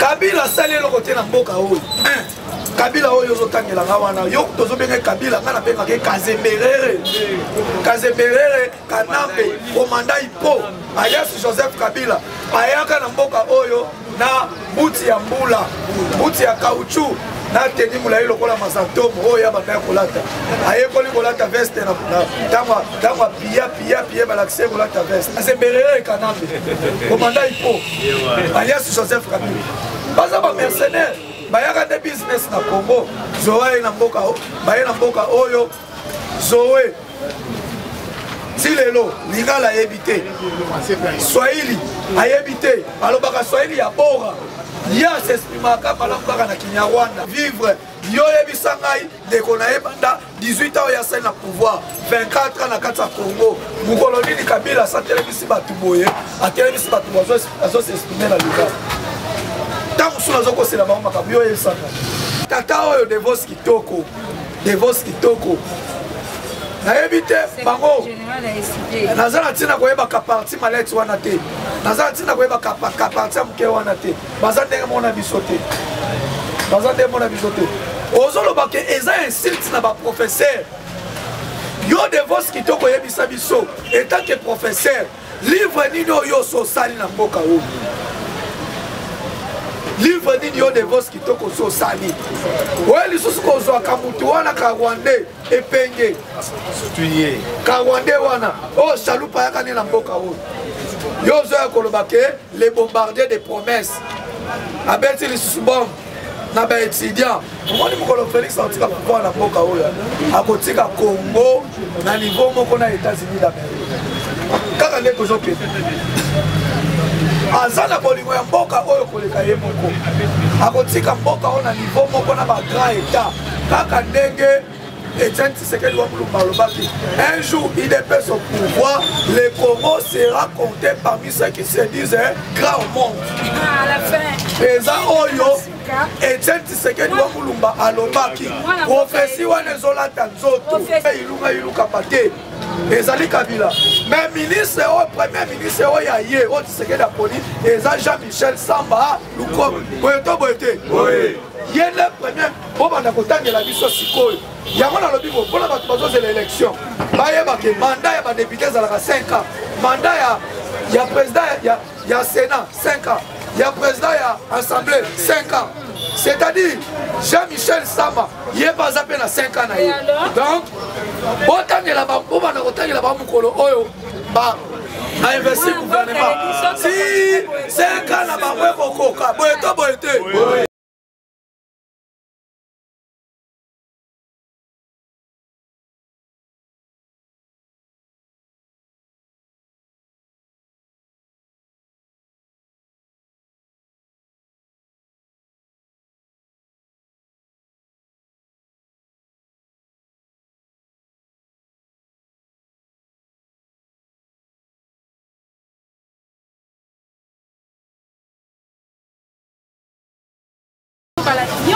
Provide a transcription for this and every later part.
Kabila sali le côté na mboka oyo. Kabila oyo zotangela ngawana yo tozobenga Kabila ngana benga ke Kazemberere. Kazemberere Kanambe komanda ipo alias Joseph Kabila ayaka na mboka oyo na buti ya mbula buti ya kauchu na teni mulai lokola masantomo oyo abaka kolata ayekoli kolata veste na tama pia balaxé kolata veste Kazemberere Kanambe komanda ipo alias Joseph Kabila baza ba mercenaire bayaka de business na Congo Zoé na mboka baye na mboka oyo Zoé Silelo lingala yebite Swahili ayebite alobaka Swahili ya bora ya s'exprimaka malambaka na Kinyarwanda vivre yo yebisa ngai ndeko na ebanda 18 ans ya na pouvoir 24 ans na kati ya Congo mukolo nini Kabila satelemisi batu boye atelemisi batu azo s'exprimer na luka tangu suna zoko sila ba maka yo yesaka tata oyo Devos Kitoko na ebite bango nazala tina koyeba ka parti maleti wana te nazala tina koyeba ka parti amke wana te baza ndenge mona bisote ozoloba ke eza insulte na ba professeur yo Devos Kitoko yebisa biso etant que professeur livre nini oyo sosali na mboka oyo livre nini yo Devos Kitoko sosali oyo lisusu kozwaka mutu wana ka Rwandais epenge ka Rwandais wana oyo chalupa yaka nini na mboka oyo yo ozoya koloba ke les bombardiers de promesses abeti lisusu bombe na baétudiant omoni mokolo Félix akotika pouvoir na mboka oyo akotika Congo na niveau moko na États-Unis d'Amérique kaka nde tozokende aza na bolingo ya mboka oyo koleka ye moko akotika mboka oyo na niveau moko na bagrand état kaka ndenge Etienne Tshisekedi wa Mulumba alobaki un jour il dépêche son pouvoir le Congo sera compté parmi ceux qui se disent grands au monde à la fin eza oyo Etienne Tshisekedi wa Mulumba alobaki prophétie wana ezolata nzoto iluka pate ezali Kabila mais ministre oyo premier ministre oyo ya ye oyo Tshisekedi aponi eza Jean-Michel Samba Lukomo boye to boye te ye le premier po banda kotangela biso sikoyo yango nalobi bo mpona bato bazozela élection bayebake mandat ya badepute ezalaka 5 ans mandat ya président ya Sénat 5 ans ya président ya assemblée 5 ans c'est-à-dire Jean-Michel Samba ye baza mpe na 5 ans na ye donc botangela bobanda kotangela bamokolo oyo na investir gouvernement si 5 ans na bango ekokoka boye to boye te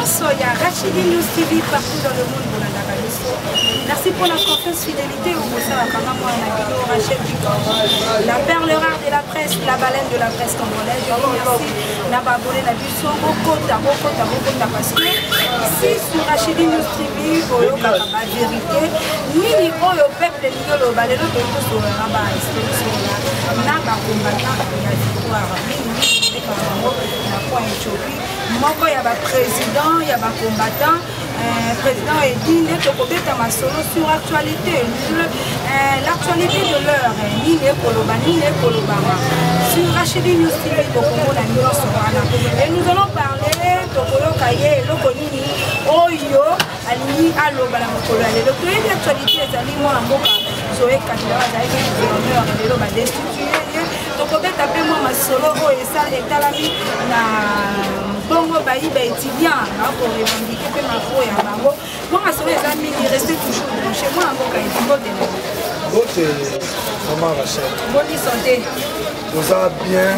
Soya, Rachidi News TV partout dans le monde. Merci pour la confiance, fidélité au Rachel Bicor, la perle rare de la presse, la baleine de la presse congolaise. Je vous remercie d'avoir abonné la vidéo parce que ici sur Rachidi News TV, pour la vérité, ni niveau le peuple ni le balai de tout sur la moko ya ba président ya ba combattant président Edi neto kobeta masolo sur actualité l'actualité de l'heure ni ne kolobama sur Rachidi News TV tokomona nyonso wana et nous allons parler tokoloka ye eloko nini oyo alingi aloba na mokolo ya lelo toyebi actualité ezali mwana mboka Zoé Kabila azalaki gouverneur lelo badestitue ye tokobeta mpe mwa masolo oyo etalami na bongo bayi ba étudiant pour revendiquer pe mafo ya bango moi solo eza mingi rester toujours chez moi mboka etibote bote maman Rachel bonne santé oza bien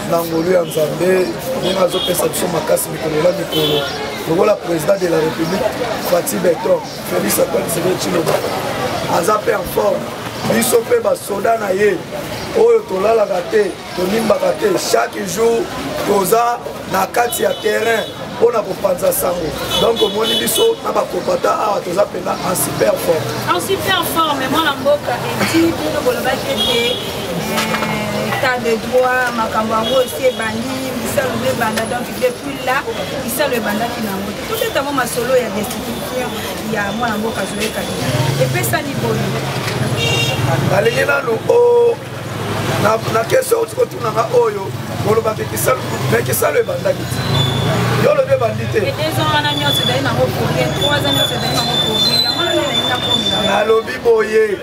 na ngolu ya Nzambe ndenge azopesa biso makasi mikolo na mikolo lokola président de la République Fatih Beton Félix Antoine Tshisekedi Tshilombo aza pe en forme biso mpe basoda na ye oyo tolalaka te tonimbaka te chaque jour toza na kati ya terrain mpona kopanza sango donc omoni biso na bakopata awa toza mpena en super forme. En super forme mwana mboka eti bino bolobaki ete état de droit makambo yango esi ebandi misalo ebanda donc depuis là misalo ebandaki nango te totetango masolo ya destitution ya mwana mboka Joël Kabila epesani boye nalingi nanu na question oti kotunanga oyo olobaki kisalo me kisalo ebandaki te yo olobi ebandi te 2 ans wana nyonso ezali nango pourrie 3 ans nyonso ezali nango pourrie yango nani nalinga komela nalobi boye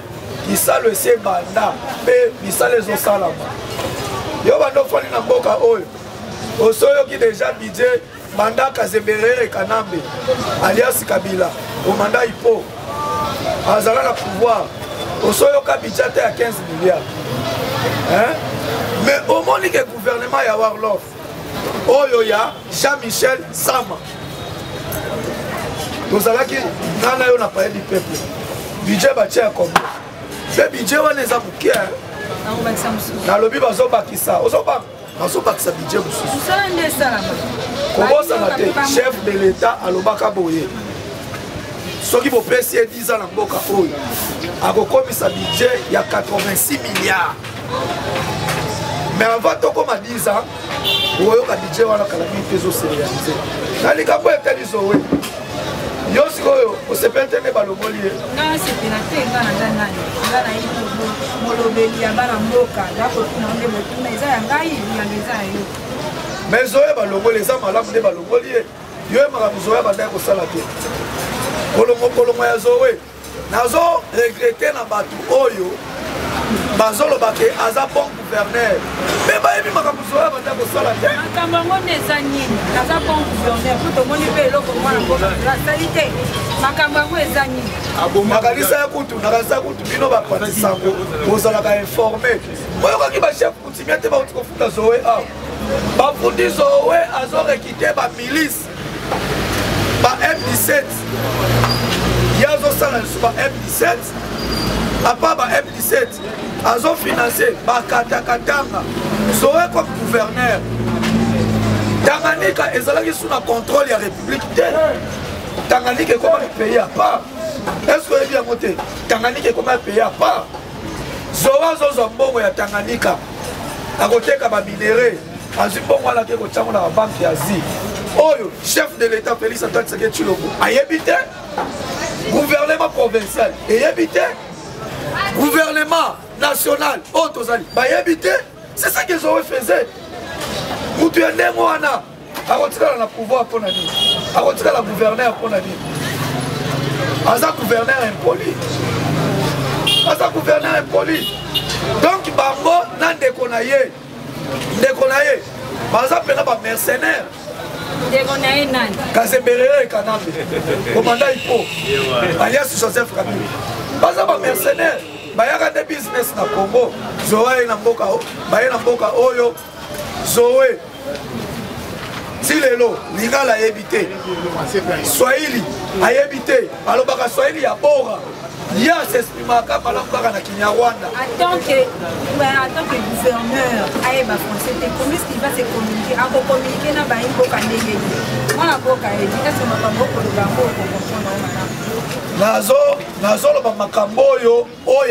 kisalo esi ebanda mpe misala ezosalama yo bando ofandi na mboka oyo osoyoki deja budget manda Kazemberere Kanambe alias Kabila omanda ipo azala na pouvoir osoyoka budget ya 15 milliards mais omoni ke gouvernement ya Warlof oyo ya Jean-Michel Sama tozalaki ngana yo na palais du peuple budget batie ya combien mpe budget wana eza moke nalobi bazobakisa bazobakisa budget mosusu kobosana te chef de l'état alobaka boye soki bopesi ye 10 ans na mboka oyo akokomisa budget ya 86 milliards mais avant tokoma 10 ans oyoka budget wana kala mingi mpe ezoserealize na likambo etali zowe yo sikoyo osepeli te nde balongoli ye ngai sepela te nga naza nani nga nayebi molobeli ya bana mboka nakotuna nde botuna eza ya ngai yanga eza ya yo mais zoye balongoli eza malamu nde balongoli ye yo ye makambo zoye bandaki kosala te kolongo ya zowe nazo regrete na bato oyo bazolobake aza bon gouverneur mpe bayebi makambo zoya bandaki kosala te makambo yango nde eza nini aza bon gouverneur po tomoni mpe eloko mwana mboka asali te makambo yango eza nini nakanisa ya kutu bino bapartisango bozalaka informe boyokaki bachef coutumier te bauti kofuta zowe awa bafundi zowe azorekite bamilice ba M17 ye azosala lisu ba M17 apa ba M17 azofinanse bakatakatanga zowe comme gouverneur Tanganyika ezalaki sous na contrôle ya république te Tanganyika ekoma pays à part est-ce que oyebi yango te Tanganyika ekoma pays à part zowe azozwa mbongo ya Tanganyika akoteka baminere azwi mbongo wana ke kotiango na babanke ya Asie oyo chef de l'état Félix Antoine Tshisekedi Tshilombo ayebi te gouvernement provincial eyebi te gouvernement national oyo tozali bayebi te c'est ça que Zoé faisait mutu ya ndenge wana akotikala na pouvoir mpona nini akotikala gouverneur mpona nini aza gouverneur impoli donc bango na ndeko na ye baza mpena bamercenaire Kazemberere Kanambe komanda ipo alias Joseph Kabila baza bamercenaire bayaka nde business na Congo Zoé na mboka baye na mboka oyo Zoé ti lelo lingala ayebi te Swahili ayebi te alobaka Swahili ya bora ye asesprimaka malamu kaka na Kinyarwanda en tant que gouverneur ayeba français te comment est-ce qu'il va se communiquer akocommuniquer na bayi mboka ndenge ye mwana mboka yebi ese makambo okoloba yango okokomprendre malamu nazoloba makambo oyo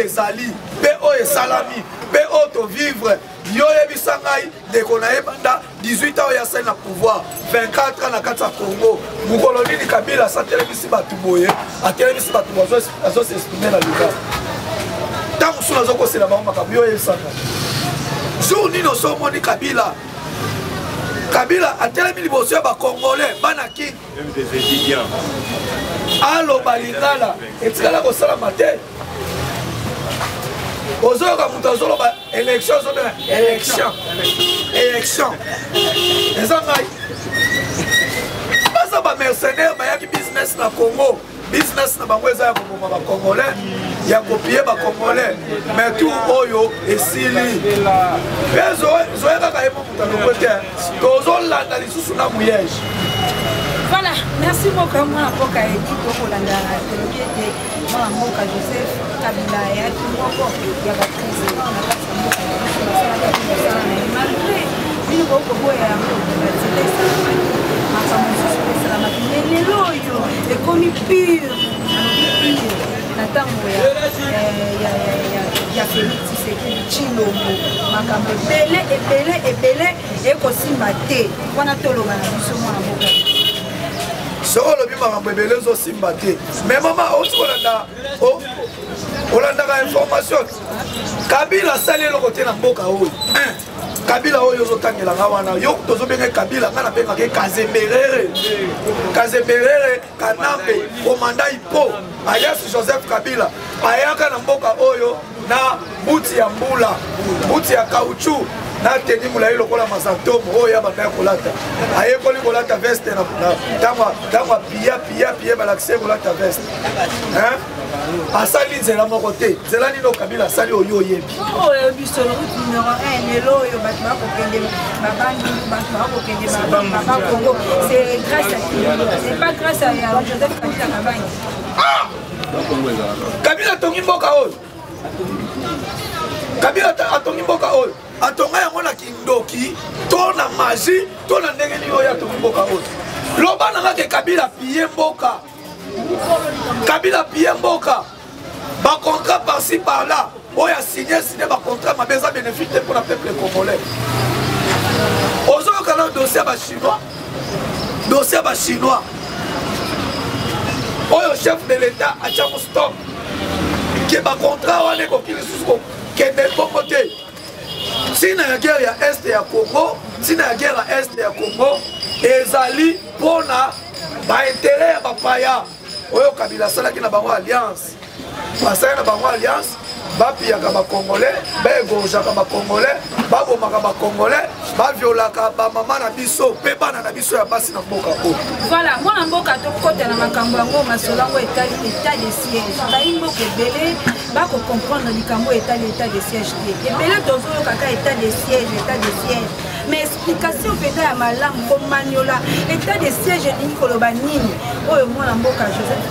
ezali mpe oyo esalami mpe oyo tovivre yo yebisa ngai ndeko na ye banda 18 ans oyo asali na pouvoir 24 ans na kati ya Congo mokolo nini Kabila asatelemisi bato boye atelemisi bato azosexprime na luka ntango mosusu azokosela bango makambo yo oyebisanga jour nini osomoni Kabila atelemi liboso ya bacongolais bana kini aloba lingala etikala kosalama te ozoyoka moto azoloba élection ozobela élection eza ngai baza bamercenaire bayaki business na Congo business na bango eza ya koboma bacongolais ya kopie bacongolais mais tout oyo esili mpe zoye kaka ye mo moto alongo te tozolanda lisusu na muyege Voilà, merci beaucoup. Moi, Mboka Edi, Tokolanda, Telobiete, moi, Mboka Joseph, Kabila, et Akimoko, il y a la président, malgré une beaucoup mais l'oyo est commis pire. Il y a Félix Tshisekedi Tshilombo makambo ebele ekosimba te wana toloba na biso mwana mboka soko olobi makambo ebele ezosimba te mais mama oti olandaka information Kabila asali eloko te na mboka oyo Kabila oyo ozotangelanga wana yo tozobenge Kabila nga nabengaka Kazemberere Kanambe komanda ipo alias Joseph Kabila ayaka na mboka oyo na buti ya mbula buti ya kauchu na teni mulayi lokola masantomo oyo abandaki kolata ayekoli kolata veste na ntango pia balakise kolata veste asali nzela moko te nzela nino Kabila asali oyo oyebi oyebi solo numéro 1 lelo oyo bato bakokende babandi bato bakokende baba Congo c'est grâce à qui c'est pas grâce à Joseph Kabila Kabangi Kabila atongi mboka oyo Kabila atongi mboka oyo atonga yango na kindoki to na magie to na ndenge nini oyo atongi mboka oyo loba nanga ke Kabila pie mboka Kabila pie mboka ba contrat par-ci par-là oyo signé ba contrat mabe eza bénéfice pour le peuple congolais ozoyoka na dossier ba chinois oyo chef de l'état atiako stop ke ba contrat wana ekoki lisusu kende bongo te ntina ya guerre ya este ya Congo ntina ya guerre ya este ya Congo ezali mpona baintere ya bapaya oyo Kabila asalaki na bango alliance basali na bango alliance bapiyaka bacongolais baegorgeaka bacongolais babomaka bacongolais baviolaka bamama na biso mpe bana na biso ya basi na mboka oyo voilà mwana mboka tokota na makambo yango masolo yango etali état de siège bayi mboka ebele bakocomprendre likambo etali état de siège te ebele tozoyokaka état de siège mais explication mpenza ya malamu komaniola état de siège elingi koloba nini oyo mwana mboka Joseph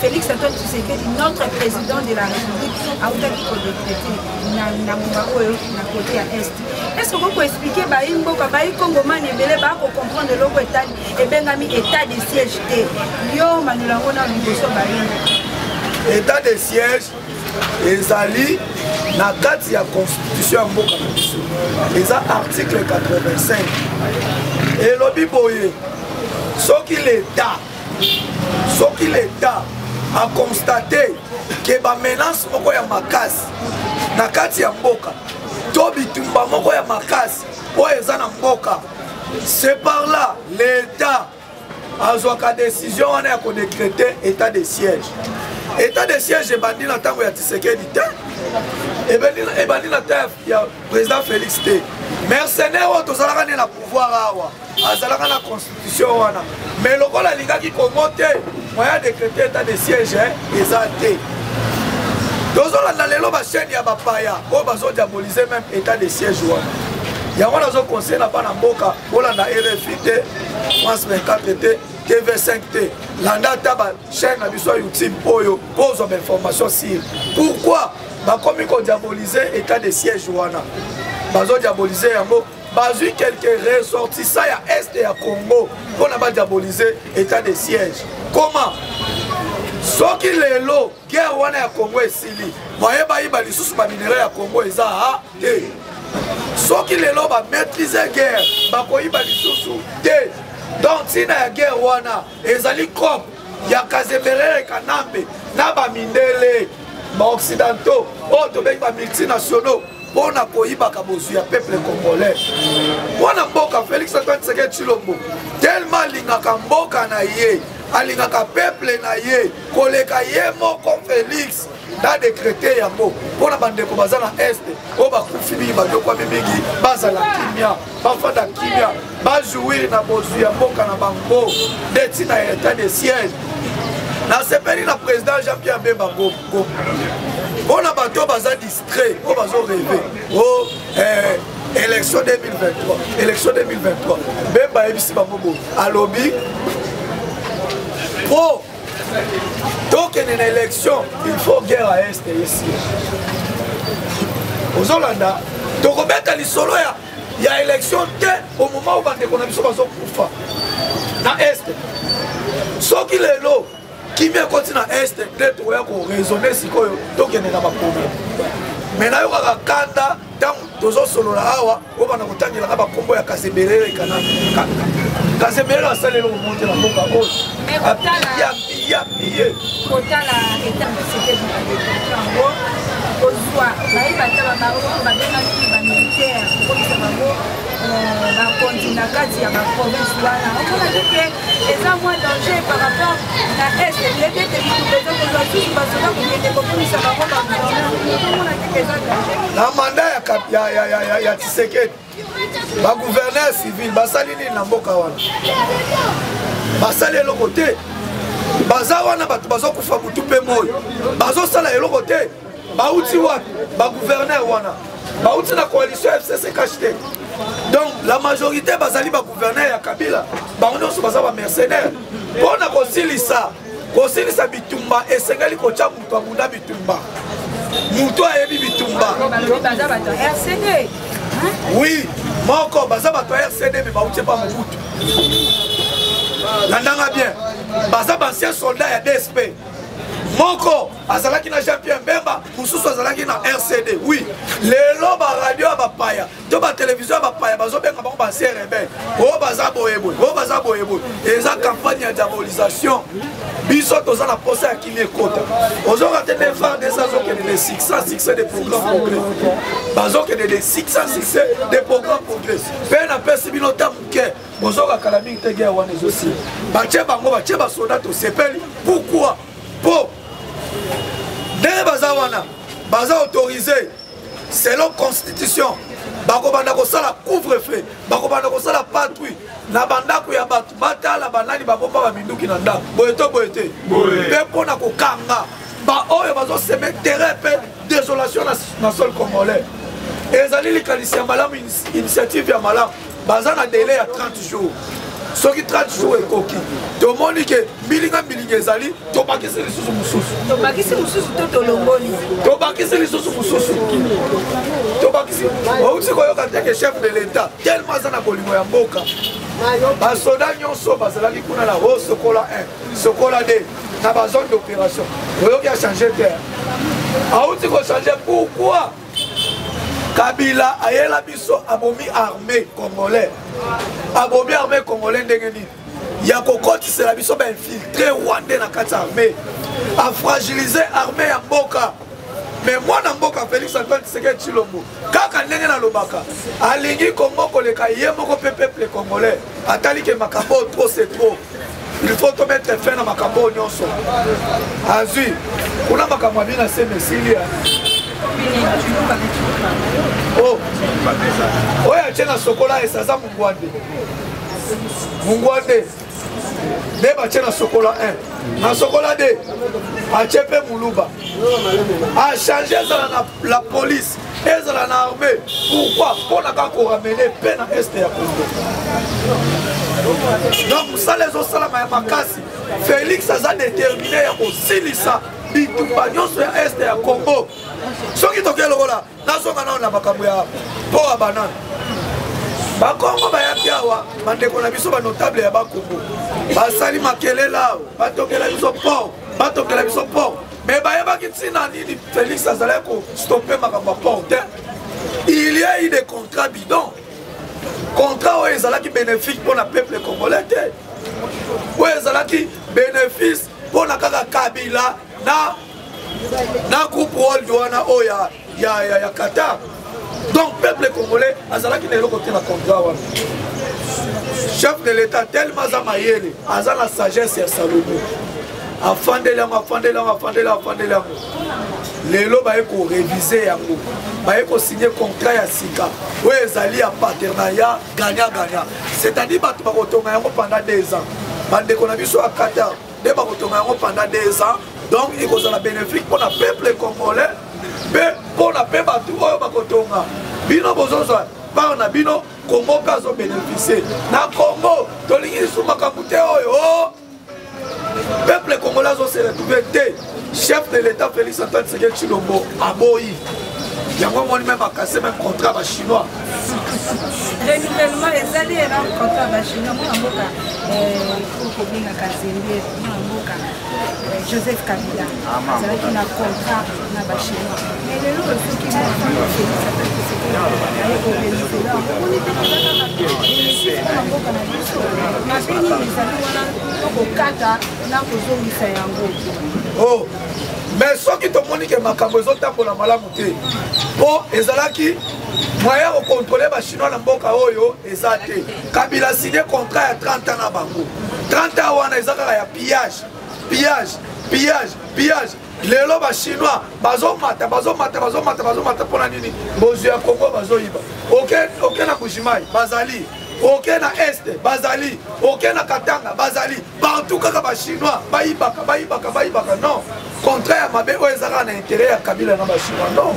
Félix Antoine Tshisekedi notre président de la République autaki kodécrété na ngomba oyo na côté ya est est-ce que vous expliquer bayi mboka bayi kongomani ebele bakocomprendre eloko etali ebengami état de siège te yo maniola yango na liboso bayi état de siège ezali na kati ya constitution ya mboka na biso eza article 85 elobi boye soki l'état a constaté ke bamenance moko ya makasi na kati ya mboka to bitumba moko ya makasi oyo eza na mboka c'est par là l'état azwaka décision wana ya kodécréter état de siège état de siège ebandi na ntango ya Tshisekedi te ebandi na ntango ya président Félix te mercenaire oyo tozalaka ne na pouvoir awa azalaka na constitution wana mais lokola alingaki Congo te moyen décréter état de siège eza te tozolanda lelo bachaîne ya bapaya oyo bazodiabolize même état de siège wana yango nazoconseille na bana mboka bolanda RFI te France 24 te TV5 te landa ata bachaîne na biso ya YouTube oyo kozwa bainformation sire pourquoi bakomi kodiabolize état de siège wana bazodiabolize yango bazwi quelques ressortissants ya este ya Congo mpona badiabolize état de siège comment soki lelo guerre wana ya Congo esili moye bayiba lisusu baminere ya Congo eza te soki lelo bamaîtrise guerre bakoyiba lisusu te donc ntina ya guerre wana ezali cop ya Kazemberere Kanambe na bamindele baoccidentaux oyo tobengi bamultinationaux mpona koyibaka bozwi ya peuple congolais mwana mboka Félix Antoine Tshisekedi Tshilombo tellement alingaka mboka na ye alingaka peuple na ye koleka ye moko Félix na décrété yango mpona bandeko baza na este oyo bakufi mingi badokwami mingi bazala kimia bafanda kimia bajouir na bozwi ya mboka na bango nde ntina ya état de siège nasepeli na président Jean-Pierre Bemba Ngoma mpona bato baza distrait oyo bazoreve o élection 2023 Bemba ayebisi bango bo alobi Pour donc il y a une élection, il faut guerre à Est ici. Aux Hollandais, donc on met à l'isolo, il y a élection au moment où on a mis sur Koufa. Dans Est. Ce qui est là, qui vient continuer à Est, peut-être qu'on raisonner si donc il n'y a pas de problème. Mais là, il y a un candidat, dans le solo là, on va nous dire qu'il y a un combo à Casemiro et Canada. Casemiro a salé le monde de la boca haute. Mais il y a pillé. Autant la étape de c'était au soir, il va y militaire, la continent il y a la province voilà. On a dit que les moins danger par rapport à l'Est. Les deux aujourd'hui, parce que la mandat il y a Tshisekedi. Le gouverneur civil, Basalini Namboka wana. Basali le côté. Bazawana bazo kufa mutu pe moyo. Bazo sala le côté. Bauti wa ba gouverneur wana. Bauti na coalition FCC KHT. Donc la majorité bazali ba gouverneur ya Kabila. Ba on so baza ba mercenaires. Pona kosilisa. Kosilisa bitumba esengali kocha mutu amunda bitumba. Mutu ayebi bitumba. Baza ba RCD. Oui, moko baza bato RCD mais bauti pas Mobutu. Landanga bien. Baza ancien soldat ya DSP. Moko azalaki na Jean-Pierre Mbemba, mususu azalaki na RCD. Oui, lelo ba radio ba paya, to ba télévision ba paya, bazo benga ba ba CRB. O baza boyeboy, o baza boyeboy. Eza campagne de diabolisation. Biso toza na posa ya kimie kota. Ozo ratene faire des saisons que des 600 succès des programmes progrès. Bazo que des 600 succès des programmes progrès. Pe na pesi bino tamuke. Bozo ka kalami te guerre wana aussi. Bache bango bache ba soldat to sepeli. Pourquoi? Pour des bazawana baza autorisé selon constitution bako banda ko sala couvre-feu bako banda ko sala patrouille na bandako ya batu batala banani babomba ba minduki na ndako boyeto boyete pe pona ko kanga ba oyo bazo semer terrain pe désolation na sol congolais ezali likalisi ya malamu initiative ya malamu baza na délai ya 30 jours. Ce qui 30 jours est coquille. Tout le monde dit que Bilinga ezali, tu vas quitter les sous moussous. Tu vas quitter les sous tout le monde. Tu vas quitter les sous moussous. Tu vas quitter. On dit que chef de l'État, tellement ça n'a pas eu de mboka. Les soldats nyonso bazalaki kuna la ho Sokola 1, Sokola 2, na ba zone d'opération. Oyoki a changé terre. A outi ko changer pourquoi? Kabila ayela biso abomi armée congolais. Abomi armée congolais ndengeni. Ya kokoti c'est la biso ba infiltré Rwandais na kati armée. A fragiliser armée ya mboka. Mais moi na mboka Félix Antoine Tshisekedi Tshilombo. Kaka ndenge na lobaka. Alingi Congo koleka ye moko peuple congolais. Atali ke makambo trop c'est trop. Il faut te mettre fin na makambo nyonso. Azui. Kuna makambo bina se mesilia. Oh, oya chena Sokola esaza Mungwande. Mungwande. Deba chena Sokola 1. Na Sokola 2. A chepe Muluba. A changer la police. Ezala na armée. Pourquoi? Pour na kako ramener peine à Est ya Congo. Donc ça les osalama ya makasi. Félix aza déterminé ya kosilisa bitumba nyonso ya Est ya Congo. Soki toke lokola nazonga nao na makambo ya port ya banane bakongo bayaki awa bandeko na biso banotable ya bakongo basali makelela awa batokela biso port batokela biso port mais bayebaki ntina nini Félix azalaki kostoppe makambo ya port te. Il y a eu des contrats bidons, contrat oyo ezalaki bénéfique pour le peuple congolais te, oyo ezalaki bénéfice pour na kaka Kabila na groupe World wana oyo ya Qatar. Donc peuple congolais azalaki na eloko te na contrat wana. Chef de l'État tellement za mayele aza na sagesse ya Salomo afandeli yango lelo baye ko réviser yango baye ko signer contrat ya sika oyo ezali ya partenariat gagnant, c'est-à-dire bato bakotonga yango pendant 2 ans. Bandeko na biso ya Qatar nde bakotonga yango pendant 2 ans. Donc il y a bénéfique pour le peuple congolais, mais pour le peuple oyo bakotonga bino bozozo par na bino Congo kazo bénéficier na Congo tolingi suma kamute oyo peuple congolais se retrouvé chef de l'État Félix Antoine Tshisekedi Tshilombo aboyi. Yango moni même a cassé même contrat ba chinois. Renouvellement les alliés un contrat ba chinois moi mboka pour bien Kazembe mboka Joseph Kabila. C'est vrai qu'il a contrat na ba chinois. Mais le lot ce qui m'a fait ça peut que c'est que avec le Venezuela on était là na mboka na biso. Na bini les alliés wana ko kata na ko zongisa yango. Oh, mais ce qui te montre que makambo ezotambola malamu te po ezalaki moyen de contrôler les Chinois dans mboka oyo eza te. Kabila signé contrat à 30 ans na bango. 30 ans wana ezaka ya pillage. Lelo ba Chinois bazomata pona nini bozu ya Congo bazoyiba. OK na Bushimai bazali. OK na Est bazali. OK na Katanga bazali. Partout kaka ba Chinois baibaka non. Contrat ya mabe oyo ezaka na intérêt ya Kabila na ba Chinois non.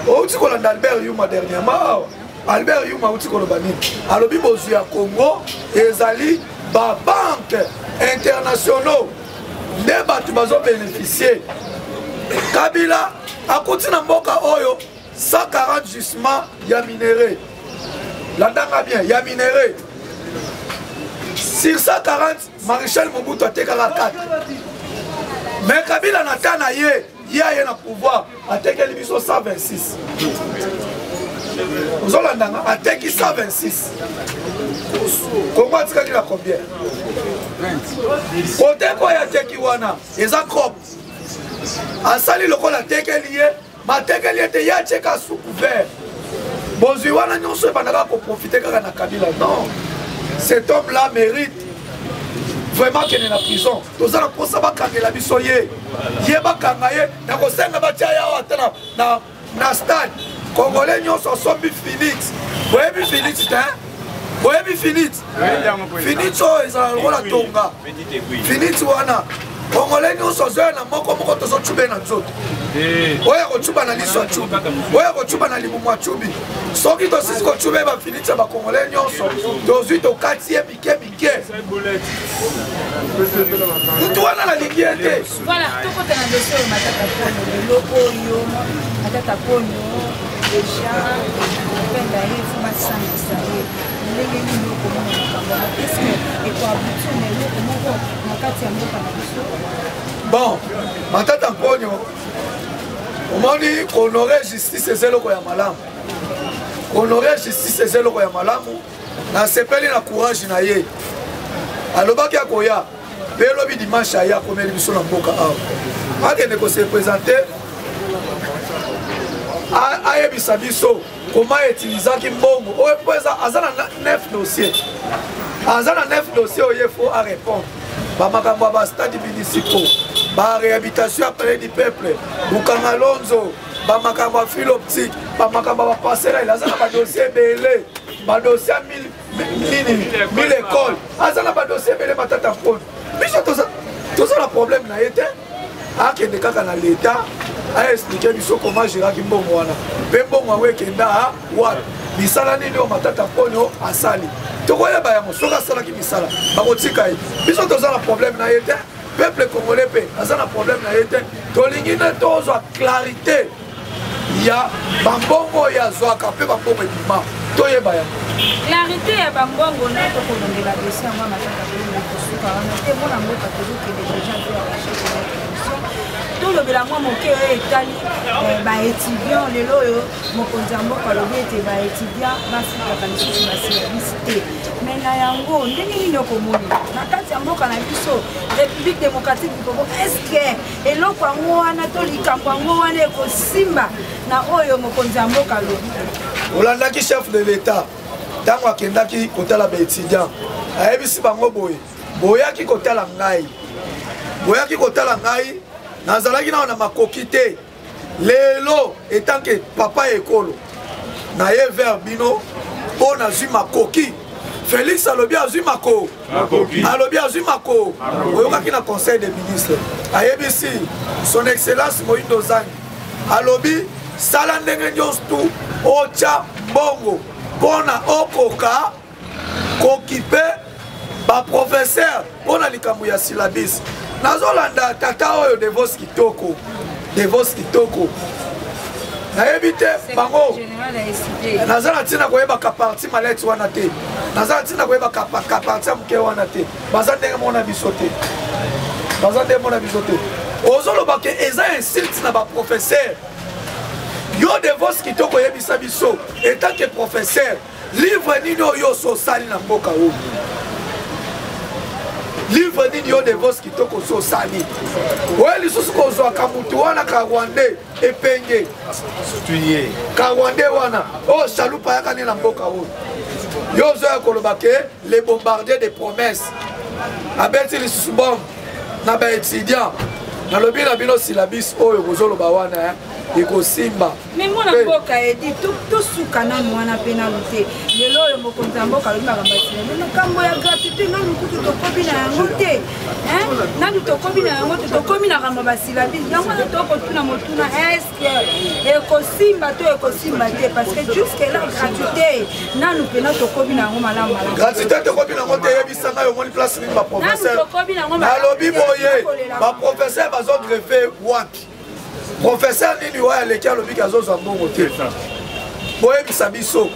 Outi kolanda Albert Yuma dernièrement. Albert Yuma outi koloba nini? Alobi bozu ya Congo ezali ba banque internationaux nde bato bazo bénéficier. Kabila akuti na mboka oyo 140 gisements ya minéraux. Landanga bien, ya minéraux. Sur 140, Maréchal Mobutu a tekala 4. Mais Kabila natana ye na pouvoir a tekeli biso 126. Vous Landanga a teki 126. Congo a tikaki na combien? Côté quoi ya teki wana, eza crop. Asali lokola tekeli ye, ma tekeli ete ya tcheka sous couvert. Bozui wana nyonso ebandaka pour profiter kaka na Kabila. Non. Cet homme-là mérite vraiment qu'il est en prison. Tous en pour ça bakangela biso ye. Ye bakanga ye na kosenga batia ya watana na stade. Congolais nyonso sombi Phoenix. Boyebi Phoenix hein? Boyebi Phoenix. Phoenix o ezala lokola tonga. Phoenix wana. Congolais nyonso zoya na moko tozo tshube na nzoto. Oya kochuba na liso chubi. Oya kochuba na libumu chubi. Soki to sisi kochube ba Phoenix ba Congolais nyonso. Tozui to katie bike. Mtu wana na ligiete. Voilà, tout côté na dossier o matata pono, le logo yo, matata pono, déjà penda yefu masanga saye. Ndenge ni loko mo makamba. Est-ce que et quoi aboutir na loko moko makati ya mboka na biso? Bon, matata pono. Omoni honorer justice ezelo ya malamu. Honorer justice ezelo ya malamu. Na sepeli na courage na ye. Alobaki akoya. Pelobi dimanche aya komeli biso na mboka awa. Akende ko se présenter. Ayebisa biso comment utilizaki mbongo. Oyo pesa azana 9 dossiers. Azana 9 dossiers oyo faut à répondre. Ba makambo ba stade municipaux. Ba réhabilitation après du peuple. Bukanga Lonzo. Ba makambo fil optique. Ba makambo ba passerelle. Azana ba dossier belé. Ba dossier 1000 écoles. Azana ba dossier belé matata pone. Biso tout ça le problème na été akende kaka na l'état a expliquer biso comment gérer kimbongo wana mbongo wekenda wa misala nini o matata ponyo asali tokoya ba ya mosoka sala ki misala bakotika yi biso tout ça le problème na été peuple congolais pe azana problème na été tolingi na tozo clarité ya bambongo ya zwaka pe bambongo ebima toyeba ya clarité ya bambongo na tokolongela dossier yango matata ponyo kosuka wana te mona mboka tozokende déjà to arracher tolobela mwa moke oyo etali baétudiant lelo oyo mokonzi ya mboka alobi ete baétudiant bafutaka lisusu baservice te mai na yango ndenge nini okomoni na kati ya mboka na biso république démocratique du Congo estce eloko yango wana to likambo yango wana ekosimba na oyo mokonzi ya mboka alobi olandaki chef de l'état ntango akendaki kotala baétudiant ayebisi bango boye boyaki kotala ngai nazalaki na makoki te lelo etant que papa ekolo na ye vers bino po nazwi makoki Félix alobi azwi mako oyokaki na conseil des ministres ayebisi son excellence Moïse Ozangi alobi sala ndenge nyonso tu otya mbongo mpona okoka kokipe baprofesseur mpona likambo ya syllabus nazolanda tata oyo Devos Kitoko nayebi te bango naza na ntina koyebaka parti maleti wana te naza na ntina koyebaka parti ya moke wana te baza ndenge mona biso te ozoloba ke eza insulte na baprofesseur yo Devos Kitoko oyebisa biso etant que professeur livre nini oyo osali na mboka oyo livre nini yo Devos Kitoko osali oyo lisusu kozwaka mutu wana ka Rwandais epenge ka Rwandais wana oyo chaloupe ayaka nini na mboka oyo yo ozoya koloba ke les bombardiers de promesses abeti lisusu bombe na baétudiant nalobi na bino syllabus oyo kozoloba wana ekosimba mais mwana mboka edi tosuka nanu wana mpe nanu te lelo oyo mokonzi ya mboka alobi makambo asila makambo ya gratuité nanu kutu tokomi na yango te nanu tokomi na yango te tokomi na makambo basilabisi yango wana tokotuna motuna estce ekosimba to ekosimba te parce que jusque là gratuité nanu mpena tokomi na yango malamu gratuité tokomi na yango te yebisanga yo moni place nini baprofesseur nalobi boye baprofesseur bazogreffe wapi professeur nini oyo aleki alobi azozwa mbongo te boyebisa biso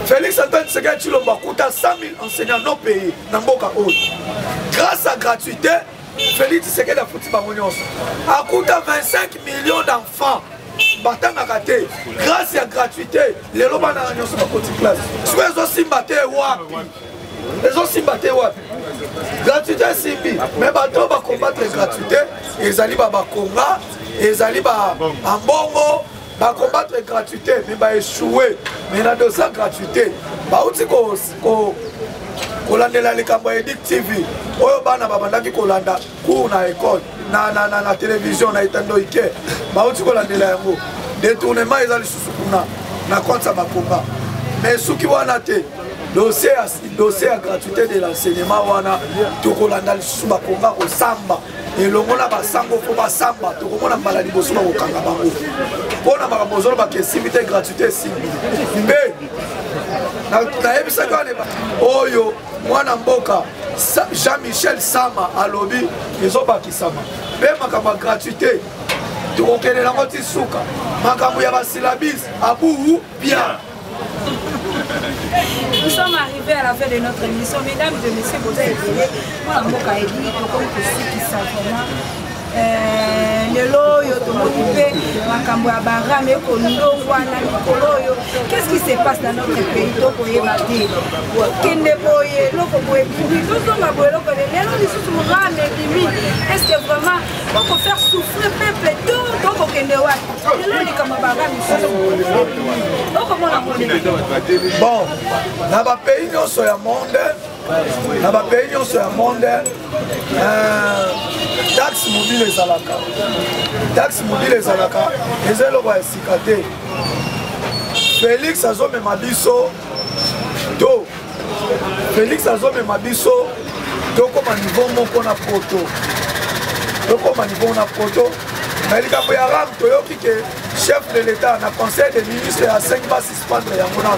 Félix Antoine Tshisekedi Tshilombo akuta 100 000 enseignants non payés na mboka oyo grâce à gratuité Félix Tshisekedi afuti bango nyonso akuta 25 millions d'enfants batangaka te grâce à gratuité lelo bana nyonso bakoti classe soki ezosimba te wapi gratuité simbi mais bato bacombattre gratuité ezali bakonga ezali bambongo bacombattre gratuité mais baéchoué mais na dosa gratuité bauti kolandela likambo ya Edic TV oyo bana babandaki kolanda cours na école na télévision na etando ike bauti kolandela yango détournement eza lisusu kuna na compte ya bakonga mais suki wana te dossier à gratuité de l'enseignement wana tokolanda lisusu bakonga kosamba elongo na basango po basamba tokomona mbala liboso bakokanga bango mpona makambo ozoloba ke esimbi te gratuité esimbi mpe nayebisaki wana oyo mwana mboka Jean-Michel Sama alobi ezobakisama mpe makambo ya gratuité tokokende nango ti suka makambo ya basilabisi abou bien. Nous sommes arrivés à la fin de notre émission. Mesdames et messieurs, vous avez été. Moi, mon cas est dit, comme ceux qui savent vraiment. Qu'est-ce qui se passe dans notre pays? Est-ce que vraiment on peut faire souffrir le peuple tout? Bon, dans le pays, nous sommes monde, taxe mobile ezalaka. Taxe mobile ezalaka. Ezelo ba esikate. Félix azomema biso to. Félix azomema biso to koma niveau moko na poto. To koma niveau na poto. Mais likambo ya ram toyoki ke chef de l'État na conseil des ministres à 5 ba suspendre yango na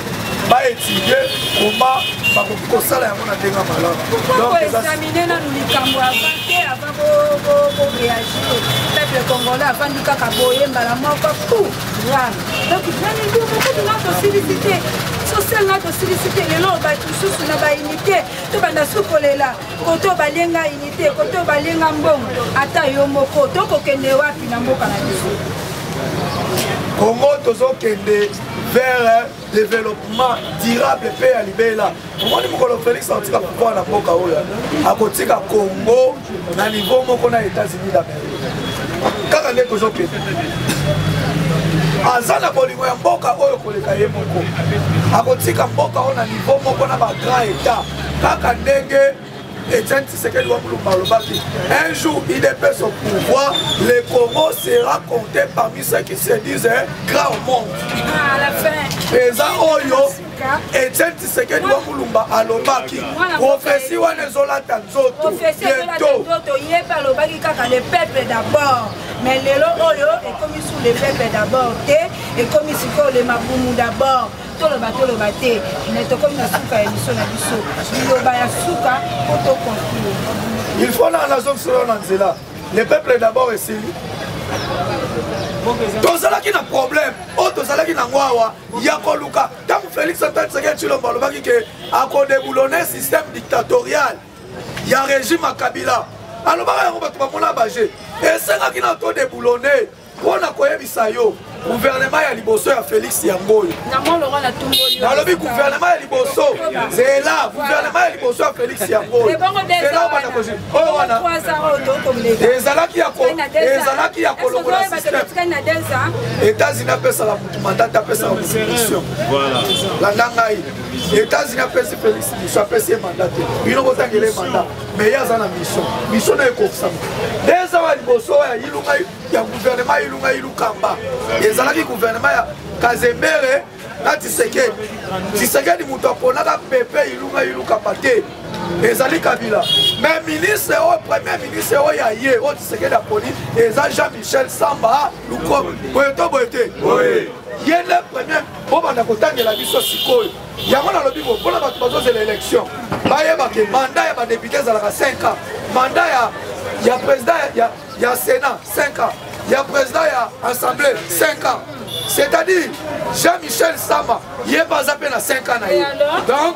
ba étudier comment bakoki kosala yango na ndenga malamu. Donc examiner na likambo avant de réagir. Peuple congolais avant du kaka boye mbala moko tout. Donc il faut beaucoup de notre sollicité. Social notre sollicité les lots ba tous na ba unité to banda sukolela koto balenga unité koto balenga mbongo ata yo moko to kokende wapi na mboka na biso. Congo tozokende vers développement durable pe ya libela. Omoni mokolo Félix atika pouvoir na mboka oyo akotika Congo na niveau moko na États-Unis d'Amérique. Kaka nde tozokende aza na bolingo ya mboka oyo koleka ye moko akotika mboka oyo na niveau moko na bagrand état kaka ndenge Etienne Tshisekedi wa Mulumba alobaki un jour il dépasse son pouvoir le Congo sera compté parmi ceux qui se disent grands au monde. À la fin eza oyo Etienne Tshisekedi wa Mulumba alobaki prophétie wana ezolata nzoto bientôt yeba alobaki kaka le peuple d'abord. Mais lelo oyo ekomi sous le peuple d'abord te ekomi sikoyo le mabumu d'abord toloba te mais tokomi na suka ya biso na biso liloba ya suka po toconclure. Il faut na zone solo na nzela le peuple d'abord esili tozalaki na problème oyo tozalaki na ngo awa ya koluka ntango Félix Antoine Tshisekedi Tshilombo alobaki ke akodeboulone système dictatorial ya régime ya Kabila alobaka yango bato bamona baje esengaki na todeboulone mpona koyebisa yo gouvernement ya liboso ya Félix yangoyo nalobi gouvernement ya liboso zela gouvernement ya liboso ya Félix yangoyo zela obana koji oyo wana ezalaki ya kolongola système États-Unis apesala mutu mandat apesala mutu mission landa ngai États-Unis apesi Félix mission apesi ye mandat te bino botangela ye mandat mais ye aza na mission na ekokisama deza wa liboso ya ilunga ya gouvernement ilunga ilukamba ezalaki gouvernement ya Kazembere na Tshisekedi mutu aponaka pepe ilunga ilukamba te ezali Kabila mais ministre oyo premier ministre oyo ya ye oyo Tshisekedi aponi eza Jean-Michel Samba Lukombo boye to boye te ye le premier po banda kotangela biso sikoyo yango nalobi bo mpona bato bazozela élection bayebake mandat ya badepute ezalaka 5 ans mandat ya président ya Sénat 5 ans ya président ya assemblée 5 ans c'est-à-dire Jean-Michel Samba ye baza mpe na 5 ans na ye donc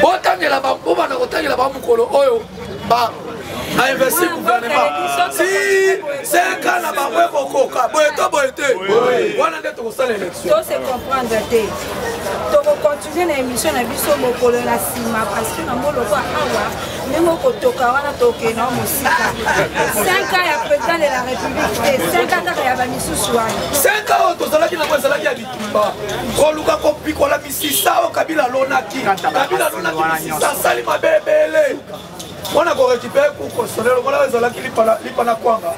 botangela bobanda kotangela bamokolo oyo a investi gouvernement si 5 ans na bango ekokoka boye to boye te wana nde tokosala élection tose comprendre te tokocontinue na émission na biso mokolo na nsima parce que nango lokwa awa ndenge okotoka wana tokenda wa mosika 5 ans ya président de la république te 5 ans kaka ya bamisusu wana 5 ans oyo tozalaki nango ezalaki ya bitumba koluka kopikola misisa oyo Kabila alonaki misisa asali mabe ebele mpona korécupere cour constitutionnel okola ezalaki lipa na kwanga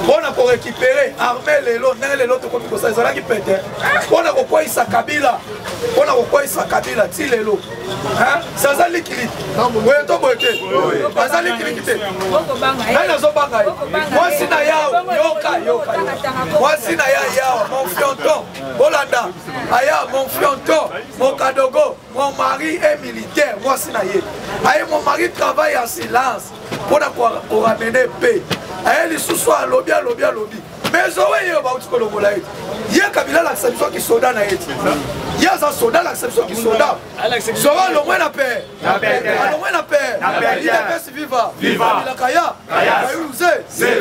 mpona korécupere armé lelo ndenge lelo tokomi kosala ezalaki pete mpona kokweyisa Kabila ti lelo saza likiliki boye to boye te aza likiliki te nani azobanga ye mwasi na yawa yoka mwasi na yawa mon fionton bolanda aya mon fionton mon kadogo mon mari est militaire mwasi na ye aye mon mari travaille en silence mpona koramener paix aye lisusu alobi mais owe ye bauti kolongola ye ye Kabila alakisa biso kisoda na ye ti ye aza soda alakisa biso kisoda soba alongwe na pere idps viva abilakaya kayuluze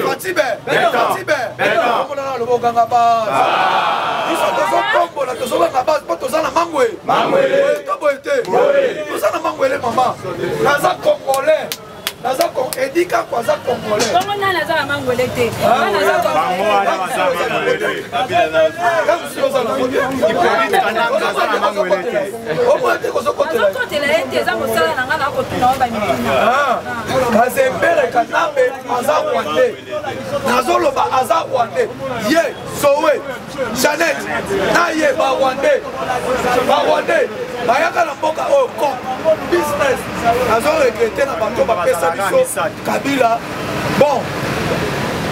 fatibe omonana aloba oganga base biso tozokombola tozobanga base mpo toza na mangwe to boye te toza na mangwele mama naza congolais naza edika kwa za congolais bongo nana naza na mangwele te ozokotela ye te eza mosala na nga na kotuna o bamituna Kazembere Kanambe aza Rwandais nazoloba aza Rwandais ye Zoé Janet na ye ba Rwandais bayaka na mboka oyo business nazoregrete na bato bapesa biso Kabila bon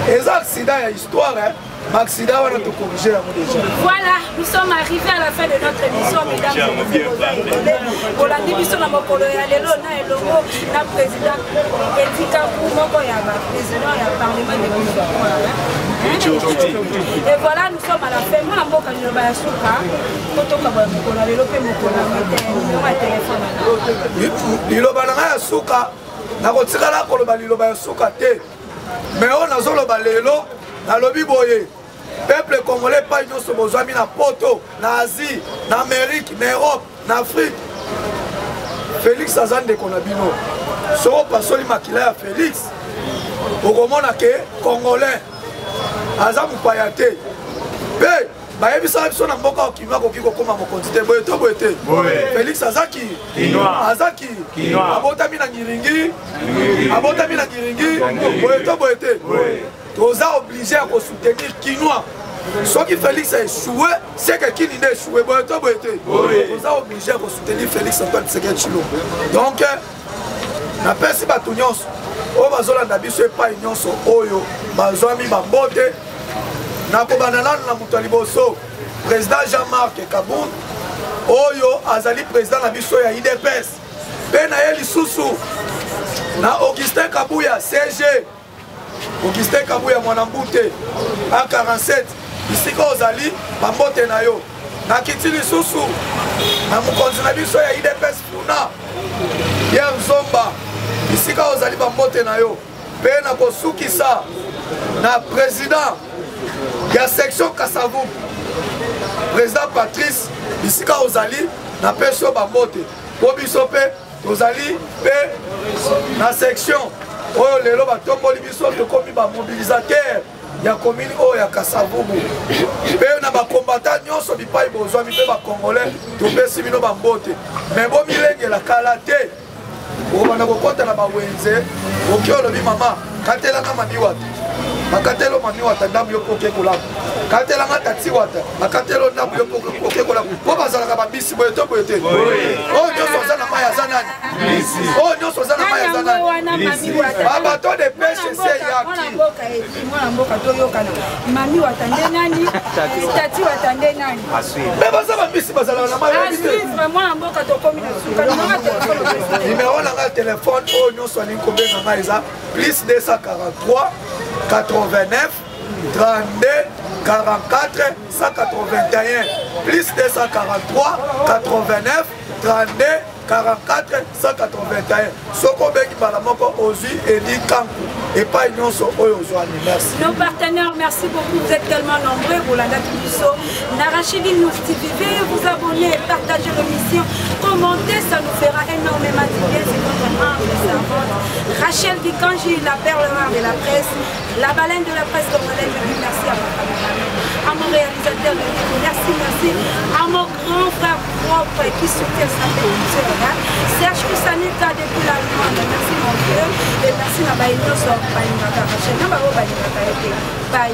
eza accident ya histoire accident wana to corriger yango déjà. Voilà, nous sommes arrivés à la fin de notre émission, mesdames et messieurs. Bolandi biso na mokolo ya lelo na elongo na président Edika Moko ya président ya parlement de Et voilà, nous sommes à la fin. Moi, mboka liloba ya suka, kotoka ba mokolo lelo pe mokolo na téléphone. Liloba na ya suka, na kotikala koloba liloba ya suka te. Mais on azoloba lelo na lobi boye. Peuple congolais pas nyonso bozwami na poto, na Asie, na Amérique, na Europe, na Afrique. Félix Azande Konabino. Soro pasoli makila ya Félix. Okomona ke congolais. Aza mupaya te. Pe bayebisa biso na mboka okimwa koki kokoma mokonzi te boye to boye te. Félix azaki azaki abotami na ngiringi boye to boye te. Toza obligé à soutenir Kinois. Soit que Félix a échoué, c'est que Kini n'a échoué. Toza obligé à soutenir Félix Antoine Tshisekedi Tshilombo. Donc, na pesi bato nyonso oyo bazolanda biso epai nyonso oyo bazwami bambote na kobanda nano na moto ya liboso président Jean-Marc Kabund oyo azali président na biso ya IDPS pe na ye lisusu na Augustin Kabuya CG Augustin Kabuya Mwanambute A47 bisika ozali bambote na yo na kiti lisusu na mokonzi na biso ya IDPS Funa Pierre Zomba bisika ozali bambote na yo pe na kosukisa na président ya section Kasavubu président Patrice bisika ozali na peso bambote po biso pe tozali pe na section oyo lelo batomboli biso tokomi bamobilisateur ya commune oyo ya Kasavubu pe na bakombata nyonso bipai bozwami mpe bakongolais topesi bino bambote me bomilengela kala te okobanda kokota na bawenze oki olobi mama katelanga mami wata bakatelo mami wata ndambu yo oke kolamba katelanga tati wata bakatelo ndambu yo oke kolamba po bazalaka bambisi boye to boye te oyo nyonso oza na mai aza nani oyo nyonso oza na mai aza nani babato de peshe se yaki mwana mboka toyokana mami wata nde nani tati wata nde nani me baza bambisi bazalaka na mai mwana mboka tokomi na suka numéro nanga telefone oyo nyonso alingi kobenga ngai eza plus 243 89 32 44 181 plus 243 89 32 44 181 soko bengi mbala moko ozwi Eli Kanku epai nyonso oyo ozwani. Merci. Nos partenaires, merci beaucoup, vous êtes tellement nombreux. Bolanda Kibiso, Narachidi News TV, veuillez vous abonner, partager l'émission, commenter, ça nous fera énormément de bien. C'est notre humble servante Rachel Vikanji, la perle rare de la presse, la baleine de la presse congolaise. Je dis merci à mon caméraman, à mon réalisateur, merci, merci, à mon grand frère propre qui soutient sa télévision, Serge Koussanika depuis l'Allemagne. Merci mon frère et merci à Baïno. Bye.